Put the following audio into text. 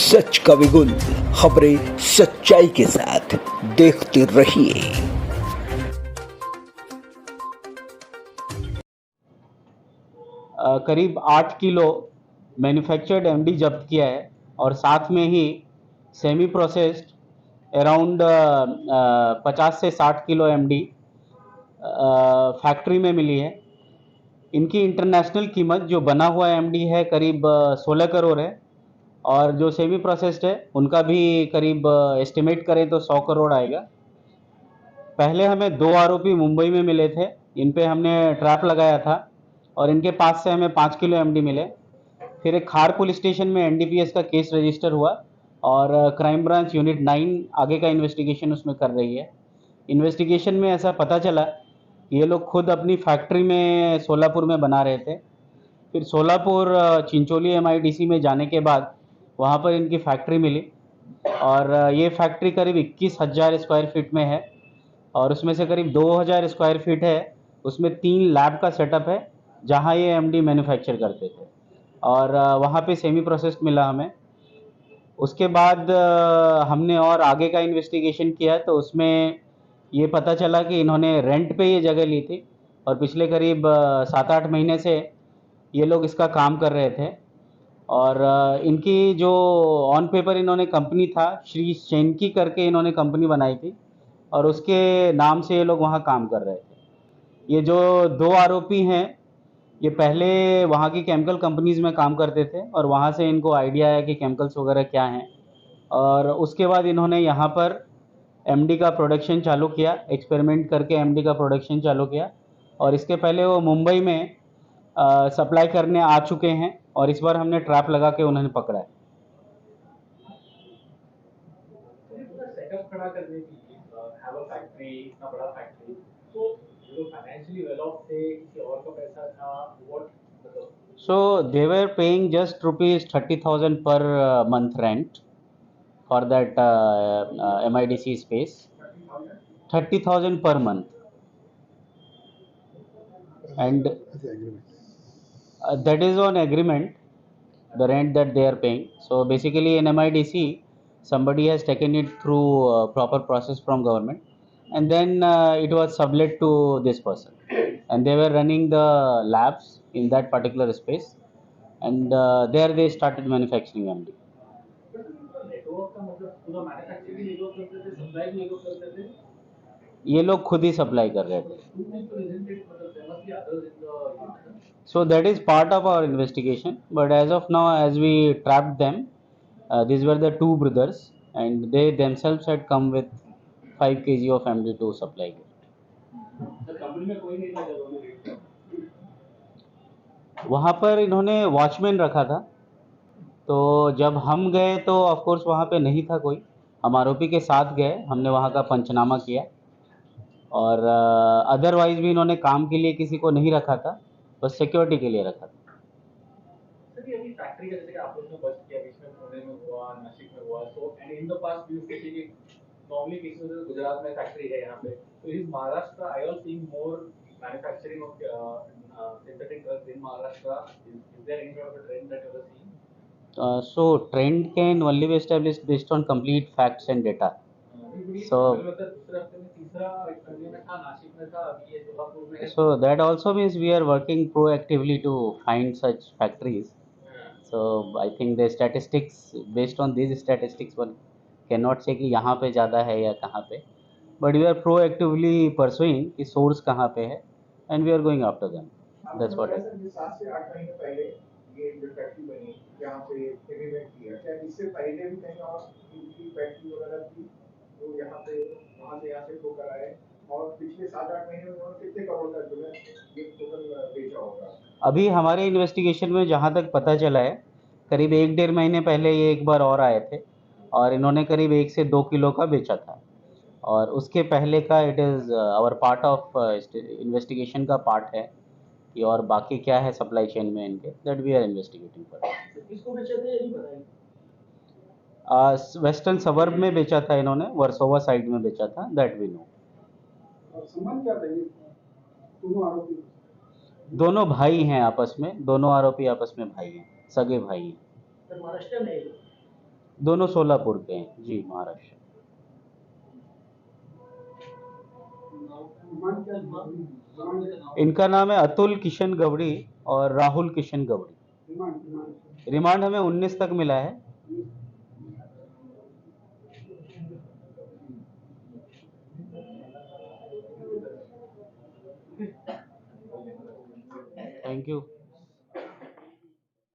सच का बिगुल, खबरें सच्चाई के साथ, देखते रहिए। करीब 8 किलो मैन्युफैक्चर्ड एमडी जब्त किया है और साथ में ही सेमी प्रोसेस्ड अराउंड 50 से 60 किलो एमडी फैक्ट्री में मिली है। इनकी इंटरनेशनल कीमत जो बना हुआ एमडी है करीब 16 करोड़ है और जो सेमी प्रोसेस्ड है उनका भी करीब एस्टिमेट करें तो 100 करोड़ आएगा। पहले हमें 2 आरोपी मुंबई में मिले थे, इन पे हमने ट्रैप लगाया था और इनके पास से हमें 5 किलो एमडी मिले। फिर एक खार पुलिस स्टेशन में एनडीपीएस का केस रजिस्टर हुआ और क्राइम ब्रांच यूनिट 9 आगे का इन्वेस्टिगेशन उसमें कर रही है। इन्वेस्टिगेशन में ऐसा पता चला कि ये लोग खुद अपनी फैक्ट्री में सोलापुर में बना रहे थे। फिर सोलापुर चिंचोली एमआईडीसी में जाने के बाद वहाँ पर इनकी फैक्ट्री मिली और ये फैक्ट्री करीब 21,000 स्क्वायर फीट में है और उसमें से करीब 2,000 स्क्वायर फीट है उसमें 3 लैब का सेटअप है जहाँ ये एमडी मैन्युफैक्चर करते थे और वहाँ पे सेमी प्रोसेस्ड मिला हमें। उसके बाद हमने और आगे का इन्वेस्टिगेशन किया तो उसमें ये पता चला कि इन्होंने रेंट पे ये जगह ली थी और पिछले करीब 7-8 महीने से ये लोग इसका काम कर रहे थे और इनकी जो ऑन पेपर इन्होंने कंपनी था श्री शेनकी करके इन्होंने कंपनी बनाई थी और उसके नाम से ये लोग वहाँ काम कर रहे थे। ये जो 2 आरोपी हैं ये पहले वहाँ की केमिकल कंपनीज़ में काम करते थे और वहाँ से इनको आइडिया है कि केमिकल्स वगैरह क्या हैं और उसके बाद इन्होंने यहाँ पर एमडी का प्रोडक्शन चालू किया, एक्सपेरिमेंट करके एमडी का प्रोडक्शन चालू किया और इसके पहले वो मुंबई में सप्लाई करने आ चुके हैं और इस बार हमने ट्रैप लगा के उन्हें पकड़ा है। सेटअप खड़ा करने के लिए हैव अ फैक्ट्री, इतना बड़ा फैक्ट्री, तो जो फाइनेंशियली वेल ऑफ थे, किसी और का पैसा था, व्हाट मतलब So they were paying just rupees 30,000 per month rent for that MIDC space. 30,000 per month, and that is on agreement, the rent that they are paying. So basically in MIDC, somebody has taken it through proper process from government, and then it was sublet to this person, and they were running the labs in that particular space, and there they started manufacturing MD. Network का मतलब पूरा manufacturing ये लोग करते थे, supply भी ये लोग करते थे। ये लोग खुद ही सप्लाई कर रहे थे। तो isn't it मतलब there must be others in the So that is part of our investigation, but as of now, as we trapped them, these were the 2 brothers and they themselves had come with 5 kg of MD to supply it. Company में कोई नहीं था जब उन्होंने rate किया। वहाँ पर इन्होंने वॉचमैन रखा था, तो जब हम गए तो ऑफ कोर्स वहाँ पे नहीं था कोई। हम आरोपी के साथ गए, हमने वहाँ का पंचनामा किया और अदरवाइज भी इन्होंने काम के लिए किसी को नहीं रखा था, बस सिक्योरिटी के लिए रखा था। सर ये अभी फैक्ट्री का जैसे कि आप लोगों ने बस्ट किया, बीच में पुणे में हुआ, नासिक में हुआ, so and in the past we used to see कि नॉर्मली केसेस में गुजरात में फैक्ट्री है यहाँ पे, तो is Maharashtra I also seeing more manufacturing of synthetic drugs in Maharashtra? Is there any sort of a trend that you are seeing? So trend can only be established based on complete facts and data. So that also means we are working proactively to find such factories. So I think the statistics, based on these statistics, one cannot say कि यहाँ पे ज़्यादा है या कहाँ पे, but we are proactively pursuing कि source कहाँ पे है and we are going after them. That's what I think. 7 से 8 महीने पहले ये जो फैक्ट्री बनी जहाँ पे एग्रीमेंट किया, क्या इससे पहले भी कहीं और इनकी फैक्ट्री वगैरह थी जो यहाँ पे वहाँ से ठोकर आए और पिछले 7-8 महीने में उन्होंने कितने करोड़ का जो है ये टोटल बेचा होगा? अभी हमारे इन्वेस्टिगेशन में जहाँ तक पता चला है करीब 1-1.5 महीने पहले ये एक बार और आए थे और इन्होंने करीब 1 से 2 किलो का बेचा था और उसके पहले का it is our part of investigation का पार्ट है कि और बाकी क्या है सप्लाई चेन में इनके, that we are investigating for. किसको बेचे थे ये नहीं बताइए। वेस्टर्न सबर्ब में बेचा था इन्होंने, वर्सोवा साइड में बेचा था, दैट वी नो। संबंध क्या था ये दोनों आरोपी? दोनों भाई हैं आपस में, दोनों आरोपी आपस में भाई हैं, सगे भाई हैं। महाराष्ट्र में दोनों सोलापुर के हैं जी, महाराष्ट्र। इनका नाम है अतुल किशन गवड़ी और राहुल किशन गवड़ी। रिमांड हमें 19 तक मिला है। Thank you.